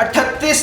38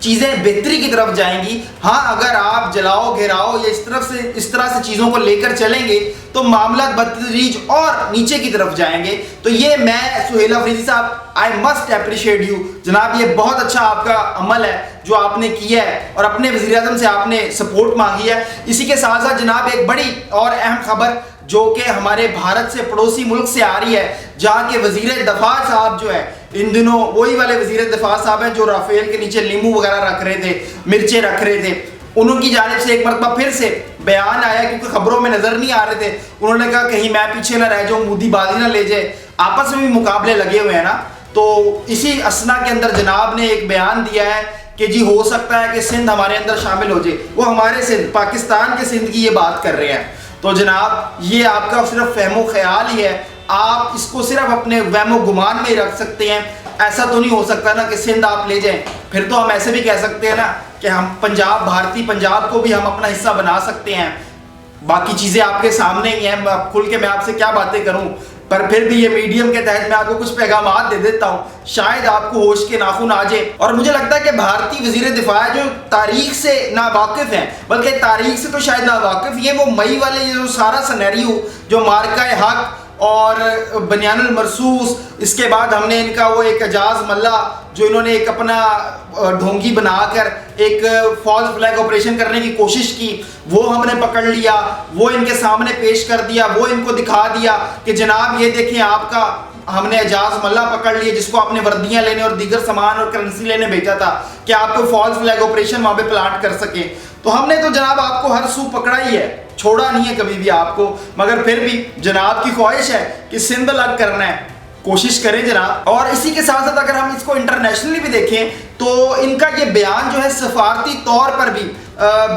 چیزیں بہتری کی طرف جائیں گی. ہاں اگر آپ جلاؤ گھیراؤ یا اس طرح سے چیزوں کو لے کر چلیں گے تو معاملات بتدریج اور نیچے کی طرف جائیں گے. تو یہ میں سہیل افریدی صاحب آئی مسٹ اپریشیٹ یو جناب, یہ بہت اچھا آپ کا عمل ہے جو آپ نے کیا ہے اور اپنے وزیر اعظم سے آپ نے سپورٹ مانگی ہے. اسی کے ساتھ ساتھ جناب ایک بڑی اور اہم خبر جو کہ ہمارے بھارت سے پڑوسی ملک سے آ رہی ہے, جہاں کے وزیر دفاع صاحب جو ہے ان دنوں وہی والے وزیر دفاع صاحب ہیں جو رافیل کے نیچے لیمو وغیرہ رکھ رہے تھے, مرچیں رکھ رہے تھے. انہوں کی جانب سے ایک مرتبہ پھر سے بیان آیا کیونکہ خبروں میں نظر نہیں آ رہے تھے. انہوں نے کہا کہیں میں پیچھے نہ رہ جاؤں, مودی بازی نہ لے جائے. آپس میں بھی مقابلے لگے ہوئے ہیں نا. تو اسی اسنا کے اندر جناب نے ایک بیان دیا ہے کہ جی ہو سکتا ہے کہ سندھ ہمارے اندر شامل ہو جائے. وہ ہمارے سندھ, پاکستان کے سندھ کی یہ بات کر رہے ہیں. تو جناب یہ آپ کا صرف فہم و خیال ہی ہے, آپ اس کو صرف اپنے وہم و گمان میں ہی رکھ سکتے ہیں. ایسا تو نہیں ہو سکتا نا کہ سندھ آپ لے جائیں. پھر تو ہم ایسے بھی کہہ سکتے ہیں نا کہ ہم پنجاب, بھارتی پنجاب کو بھی ہم اپنا حصہ بنا سکتے ہیں. باقی چیزیں آپ کے سامنے ہی ہیں, کھل کے میں آپ سے کیا باتیں کروں. پر پھر بھی یہ میڈیم کے تحت میں آپ کو کچھ پیغامات دے دیتا ہوں, شاید آپ کو ہوش کے ناخن آ جائے. اور مجھے لگتا ہے کہ بھارتی وزیر دفاع جو تاریخ سے ناواقف ہیں, بلکہ تاریخ سے تو شاید ناواقف یہ, وہ مئی والے جو سارا سنیریو جو مارکہ حق اور بنیان المرصوص, اس کے بعد ہم نے ان کا وہ ایک اعجاز ملا جو انہوں نے ایک اپنا ڈھونگی بنا کر ایک فالس فلیگ آپریشن کرنے کی کوشش کی, وہ ہم نے پکڑ لیا, وہ ان کے سامنے پیش کر دیا, وہ ان کو دکھا دیا کہ جناب یہ دیکھیں آپ کا ہم نے اعجاز ملا پکڑ لیے جس کو آپ نے وردیاں لینے اور دیگر سامان اور کرنسی لینے بھیجا تھا کہ آپ کو فالس فلیگ آپریشن وہاں پہ پلانٹ کر سکیں. تو ہم نے تو جناب آپ کو ہر سو پکڑا ہی ہے, چھوڑا نہیں ہے کبھی بھی آپ کو. مگر پھر بھی جناب کی خواہش ہے کہ سندھ الگ کرنا ہے, کوشش کریں جناب. اور اسی کے ساتھ ساتھ اگر ہم اس کو انٹرنیشنلی بھی دیکھیں تو ان کا یہ بیان جو ہے سفارتی طور پر بھی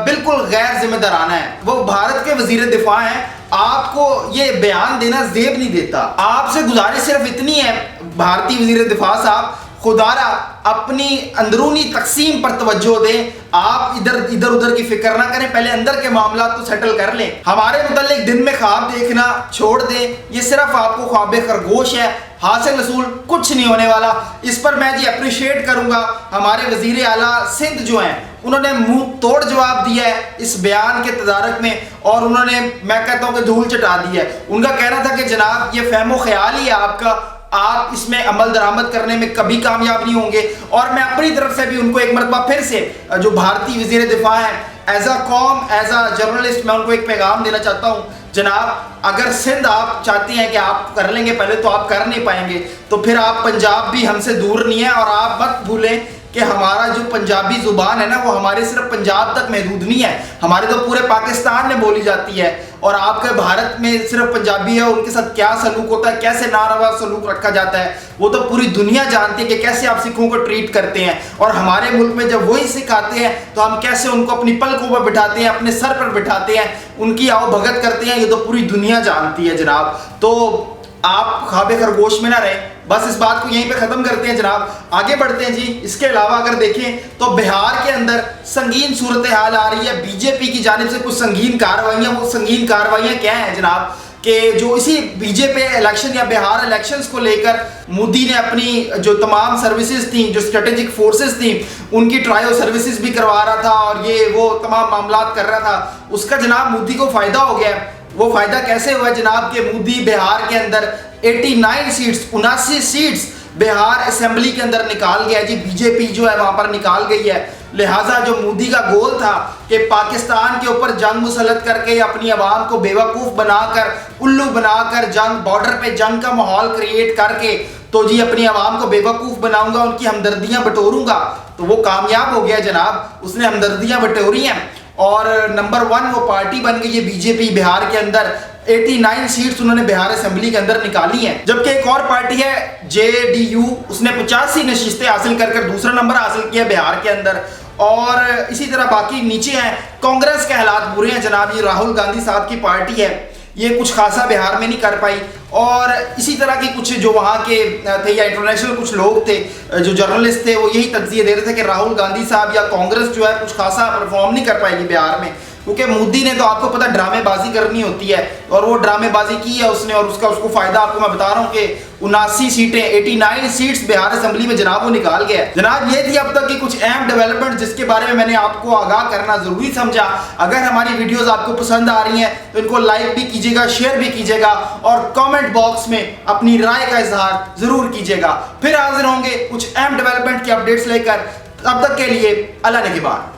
بالکل غیر ذمہ دارانہ ہے. وہ بھارت کے وزیر دفاع ہیں, آپ کو یہ بیان دینا زیب نہیں دیتا. آپ سے گزارش صرف اتنی ہے بھارتی وزیر دفاع صاحب, خدارا اپنی اندرونی تقسیم پر توجہ دیں, آپ ادھر ادھر کی فکر نہ کریں, پہلے اندر کے معاملات تو سیٹل کر لیں. ہمارے متعلق دن میں خواب دیکھنا چھوڑ دیں, یہ صرف آپ کو خواب خرگوش ہے, حاصل رسول کچھ نہیں ہونے والا. اس پر میں جی اپریشیٹ کروں گا ہمارے وزیر اعلیٰ سندھ جو ہیں, انہوں نے منہ توڑ جواب دیا ہے اس بیان کے تدارک میں, اور انہوں نے میں کہتا ہوں کہ دھول چٹا دی ہے. ان کا کہنا تھا کہ جناب یہ فہم و خیال ہی ہے آپ کا, آپ اس میں عمل درآمد کرنے میں کبھی کامیاب نہیں ہوں گے. اور میں اپنی طرف سے بھی ان کو ایک مرتبہ پھر سے جو بھارتی وزیر دفاع ہیں, ایز اے قوم, ایز اے جرنلسٹ, میں ان کو ایک پیغام دینا چاہتا ہوں. جناب اگر سندھ آپ چاہتے ہیں کہ آپ کر لیں گے, پہلے تو آپ کر نہیں پائیں گے, تو پھر آپ پنجاب بھی ہم سے دور نہیں ہے. اور آپ مت بھولیں کہ ہمارا جو پنجابی زبان ہے نا وہ ہمارے صرف پنجاب تک محدود نہیں ہے, ہمارے تو پورے پاکستان میں بولی جاتی ہے. اور آپ کے بھارت میں صرف پنجابی ہے, ان کے ساتھ کیا سلوک ہوتا ہے, کیسے ناروا سلوک رکھا جاتا ہے, وہ تو پوری دنیا جانتی ہے کہ کیسے آپ سکھوں کو ٹریٹ کرتے ہیں. اور ہمارے ملک میں جب وہی سکھ آتے ہیں تو ہم کیسے ان کو اپنی پلکوں پر بٹھاتے ہیں, اپنے سر پر بٹھاتے ہیں, ان کی آؤ بھگت کرتے ہیں, یہ تو پوری دنیا جانتی ہے جناب. تو آپ خواب خرگوش میں نہ رہیں. بس اس بات کو یہیں پہ ختم کرتے ہیں جناب, آگے بڑھتے ہیں جی. اس کے علاوہ اگر دیکھیں تو بہار کے اندر سنگین صورتحال آ رہی ہے بی جے پی کی جانب سے کچھ سنگین کارروائیاں. وہ سنگین کارروائیاں کیا ہیں جناب کہ جو اسی بی جے پی الیکشن یا بہار الیکشنز کو لے کر مودی نے اپنی جو تمام سروسز تھیں, جو اسٹریٹجک فورسز تھیں, ان کی ٹرائل سروسز بھی کروا رہا تھا اور یہ وہ تمام معاملات کر رہا تھا. اس کا جناب مودی کو فائدہ ہو گیا. وہ فائدہ کیسے ہوا جناب کہ مودی بہار کے اندر 79 سیٹس بہار اسمبلی کے اندر نکال گیا جی. بی جے پی جو ہے وہاں پر نکال گئی ہے. لہٰذا جو مودی کا گول تھا کہ پاکستان کے اوپر جنگ مسلط کر کے اپنی عوام کو بیوقوف بنا کر, الو بنا کر, جنگ بارڈر پہ جنگ کا ماحول کریٹ کر کے تو جی اپنی عوام کو بیوقوف بناؤں گا, ان کی ہمدردیاں بٹوروں گا, تو وہ کامیاب ہو گیا جناب. اس نے ہمدردیاں بٹوری ہیں اور نمبر 1 وہ پارٹی بن گئی ہے بی جے پی بہار کے اندر. 89 سیٹس انہوں نے بہار اسمبلی کے اندر نکالی ہیں. جبکہ ایک اور پارٹی ہے جے ڈی یو, اس نے 85 نشستیں حاصل کر دوسرا نمبر حاصل کیا بہار کے اندر. اور اسی طرح باقی نیچے ہیں. کانگریس کے حالات برے ہیں جناب, یہ راہل گاندھی صاحب کی پارٹی ہے, یہ کچھ خاصا بہار میں نہیں کر پائی. اور اسی طرح کی کچھ جو وہاں کے تھے یا انٹرنیشنل کچھ لوگ تھے جو جرنلسٹ تھے, وہ یہی تجزیہ دے رہے تھے کہ راہل گاندھی صاحب یا کانگریس جو ہے کچھ خاصا پرفارم نہیں کر پائے گی بہار میں. کیونکہ مودی نے تو آپ کو پتہ ڈرامے بازی کرنی ہوتی ہے اور وہ ڈرامے بازی کی ہے اس نے, اور اس کو فائدہ آپ کو میں بتا رہا ہوں کہ 79 سیٹیں 89 سیٹس بہار اسمبلی میں جناب وہ نکال گیا ہے. جناب یہ تھی اب تک کی کچھ اہم ڈیولپمنٹ جس کے بارے میں نے آپ کو آگاہ کرنا ضروری سمجھا. اگر ہماری ویڈیوز آپ کو پسند آ رہی ہیں تو ان کو لائک بھی کیجیے گا, شیئر بھی کیجیے گا اور کامنٹ باکس میں اپنی رائے کا اظہار ضرور کیجیے گا. پھر حاضر ہوں گے کچھ اہم ڈیولپمنٹ کی اپڈیٹس لے کر. اب تک کے لیے اللہ نگہبان.